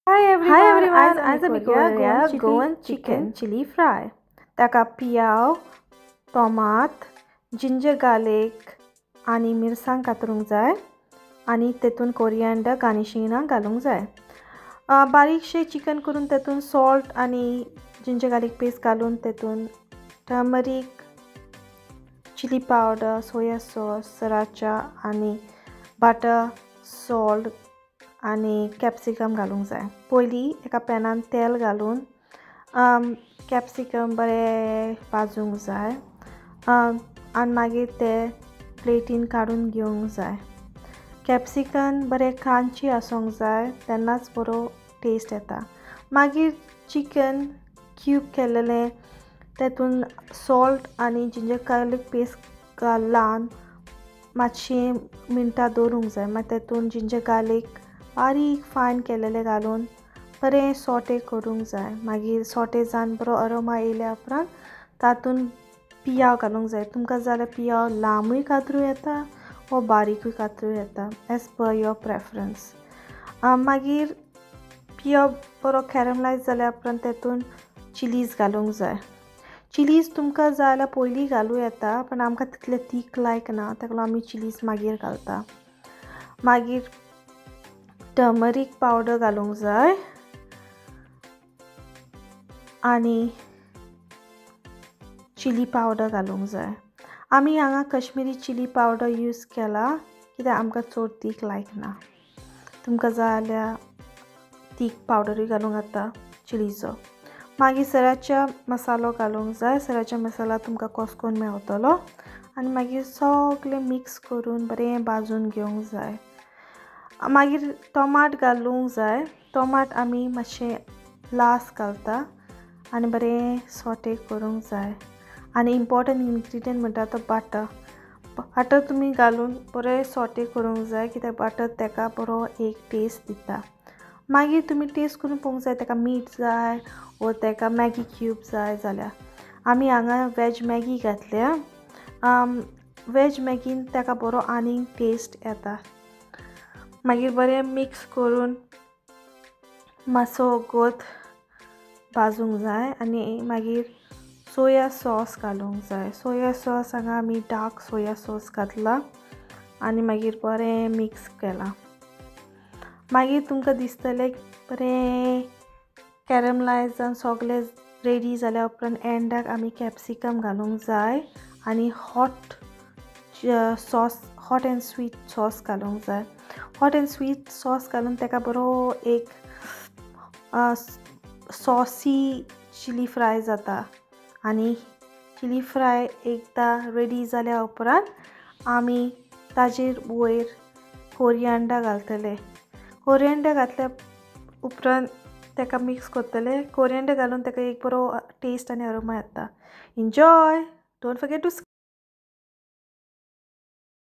Hi everyone, आज आमी करूया गोवन चिकन चिली फ्राय. ताका पियाव, टोमाट, जिंजर गार्लिक आनी मिरसांग कातरूंक जाय आनी तेतून कोरिएंडर गार्निशिंगाक घालूंक जाय. बारीकशें चिकन करून तेतून सॉल्ट आनी जिंजर गार्लिक पेस्ट घालून तेतून turmeric, chilli powder, soya sauce, sriracha आनी बटर, सॉल्ट आनी कॅप्सिकम घालूंक जाय. पयलीं एका पॅनान तेल घालून कॅप्सिकम बरें भाजूंक जाय आनी मागीर ते प्लेटीन काडून घेवंक जाय. कॅप्सिकम बरें क्रंची आसूंक जाय तेन्नाच बरो टेस्ट येता. मागीर चिकन क्यूब केल्लें तेतून सॉल्ट आनी जिंजर गार्लिक पेस्ट घालून मातशें मिनटां दवरूंक जाय. मागीर तेतून जिंजर गार्लिक बारीक फायन केल्लें घालून बरें सॉटे करूंक जाय. मागीर सॉटे जावन बरो अरोमा येयल्या उपरांत तातूंत पियाव घालूंक जाय. तुमकां जाल्यार पियाव लांबूय कातरूं येता वो बारीकूय कातरूं येता एज पर युअर प्रेफरन्स. मागीर पियाव बरो कॅरमलायज जाल्या उपरांत तेतून चिलीज घालूंक जाय. चिलीज तुमकां जाय जाल्यार पयलीं घालूं येता पण आमकां तितलें तीख लायक ना ताका लागून आमी चिलीज मागीर घालता. मागीर टर्मरीक पावडर घालूंक जाय आनी चिली पावडर घालूंक जाय. आमी हांगा कश्मीरी चिली पावडर यूज केला कित्याक आमकां चड तीख लायक ना. तुमकां जाय जाल्यार तीख पावडरूय घालूंक जाता चिलीचो. मागीर सराचा मसालो घालूंक जाय. सराचा मसाला तुमकां कॉस्कोन मेळटलो आनी मागीर सगळें मिक्स करून बरें भाजून घेवंक जाय. मागीर टोमाट घालूंक जाय. टोमाट आमी मातशें लास्ट घालता आनी बरें सॉटे करूंक जाय. आनी इम्पॉर्टंट इन्ग्रिडियंट म्हणटा तो बटर. बटर तुमी घालून बरें सॉटे करूंक जाय कित्याक बटर ताका बरो एक टेस्ट दिता. मागीर तुमी टेस्ट करून पळोवंक जाय ताका मीठ जाय वो ताका मॅगी क्यूब जाय जाल्यार. आमी हांगा वॅज मॅगी घातल्या. वॅज मॅगीन ताका बरो आनीक टेस्ट येता. मागीर बरें मिक्स करून मातसो वगत भाजूंक जाय आनी मागीर सोया सॉस घालूंक जाय. सोया सॉस हांगा आमी डार्क सोया सॉस घातला आनी मागीर बरें मिक्स केलां. मागीर तुमकां दिसतलें बरें कॅरमलायज जावन सगळें रेडी जाल्या उपरांत एंडाक आमी कॅप्सिकम घालूंक जाय आनी हॉट एंड स्वीट सॉस घालूंक जाय. हॉट एंड स्वीट सॉस घालून ताका बरो एक सॉसी चिली फ्राय जाता. आनी चिली फ्राय एकदां रेडी जाल्या उपरांत आमी ताजेर वयर कोरिएंडर घालतले. कोरिएंडर घातल्या उपरांत ताका मिक्स करतले. कोरिएंडर घालून ताका एक बरो टेस्ट आनी अरोमा येता. एन्जॉय. Don't forget to